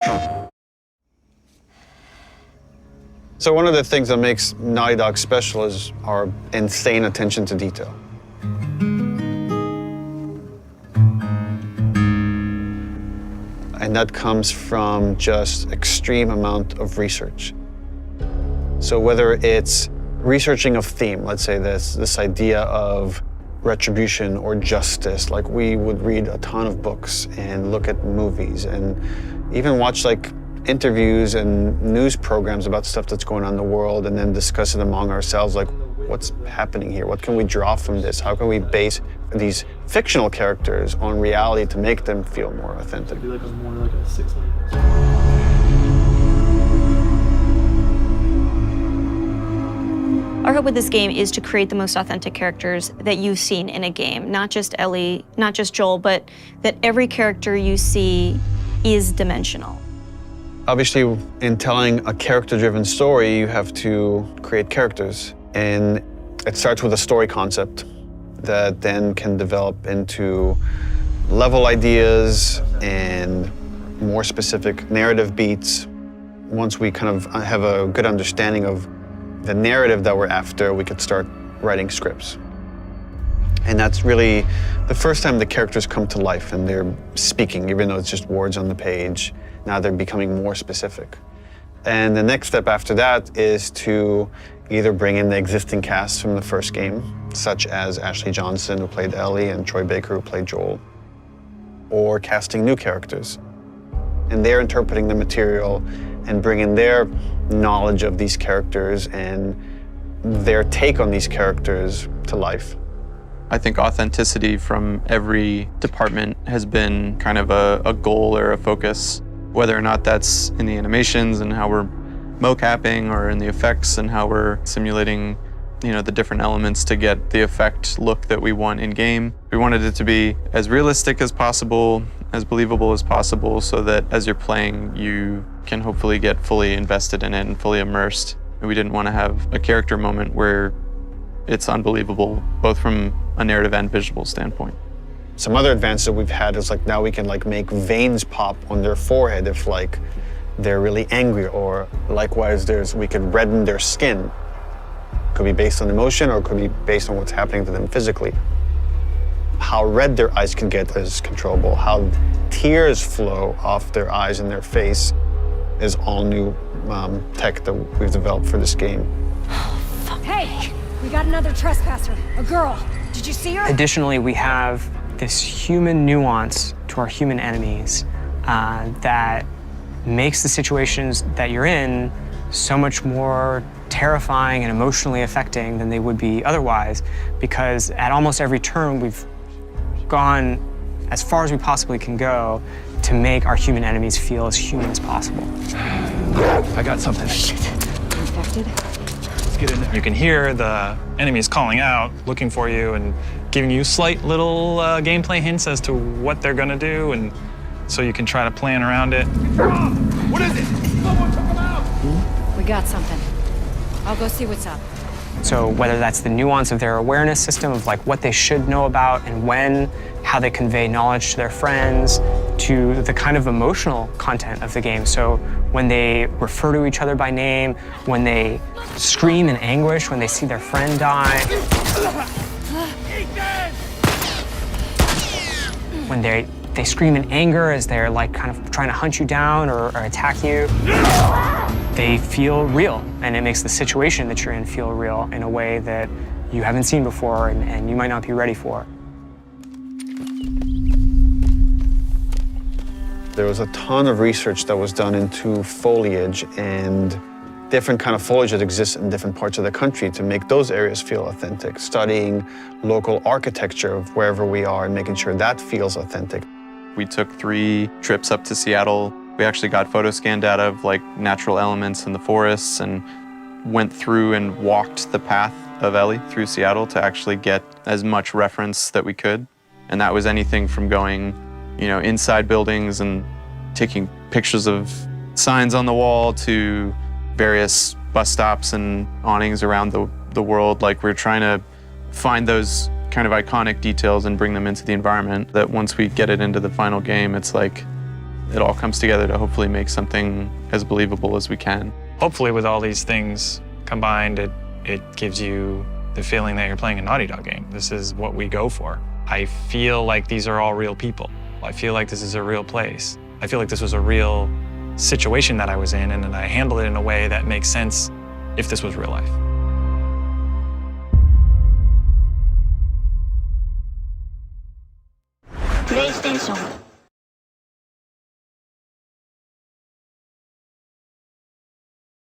So one of the things that makes Naughty Dog special is our insane attention to detail. And that comes from just extreme amount of research. So whether it's researching a theme, let's say this idea of retribution or justice, like we would read a ton of books and look at movies and even watch like interviews and news programs about stuff that's going on in the world and then discuss it among ourselves, like what's happening here? What can we draw from this? How can we base these fictional characters on reality to make them feel more authentic? It'd be like more like a 6. Our hope with this game is to create the most authentic characters that you've seen in a game. Not just Ellie, not just Joel, but that every character you see is dimensional. Obviously, in telling a character-driven story, you have to create characters. And it starts with a story concept that then can develop into level ideas and more specific narrative beats. Once we kind of have a good understanding of the narrative that we're after, we could start writing scripts. And that's really the first time the characters come to life and they're speaking, even though it's just words on the page. Now they're becoming more specific. And the next step after that is to either bring in the existing cast from the first game, such as Ashley Johnson, who played Ellie, and Troy Baker, who played Joel, or casting new characters. And they're interpreting the material and bringing their knowledge of these characters and their take on these characters to life. I think authenticity from every department has been kind of a goal or a focus, whether or not that's in the animations and how we're mocapping or in the effects and how we're simulating, the different elements to get the effect look that we want in game. We wanted it to be as realistic as possible, as believable as possible, so that as you're playing, you can hopefully get fully invested in it and fully immersed. And we didn't want to have a character moment where it's unbelievable, both from a narrative and visual standpoint. Some other advances that we've had is like now we can like make veins pop on their forehead if like they're really angry, or likewise we could redden their skin. Could be based on emotion or could be based on what's happening to them physically. How red their eyes can get is controllable. How tears flow off their eyes and their face is all new tech that we've developed for this game. Hey, we got another trespasser, a girl. Did you see her? Additionally, we have this human nuance to our human enemies that makes the situations that you're in so much more terrifying and emotionally affecting than they would be otherwise, because at almost every turn we've gone as far as we possibly can go to make our human enemies feel as human as possible. I got something. Shit. Infected? Let's get in there. You can hear the enemies calling out, looking for you, and giving you slight little gameplay hints as to what they're gonna do, and so you can try to plan around it. What is it? Someone took him out! We got something. I'll go see what's up. So whether that's the nuance of their awareness system of like what they should know about and when, how they convey knowledge to their friends, to the kind of emotional content of the game. So when they refer to each other by name, when they scream in anguish, when they see their friend die, when they scream in anger as they're like kind of trying to hunt you down or attack you. They feel real, and it makes the situation that you're in feel real in a way that you haven't seen before and you might not be ready for. There was a ton of research that was done into foliage and different kind of foliage that exists in different parts of the country to make those areas feel authentic, studying local architecture of wherever we are and making sure that feels authentic. We took 3 trips up to Seattle. We actually got photo scan data of like natural elements in the forests and went through and walked the path of Ellie through Seattle to actually get as much reference that we could. And that was anything from going, inside buildings and taking pictures of signs on the wall to various bus stops and awnings around the world. Like we're trying to find those kind of iconic details and bring them into the environment that once we get it into the final game, it's like it all comes together to hopefully make something as believable as we can. Hopefully with all these things combined, it gives you the feeling that you're playing a Naughty Dog game. This is what we go for. I feel like these are all real people. I feel like this is a real place. I feel like this was a real situation that I was in, and then I handled it in a way that makes sense if this was real life. PlayStation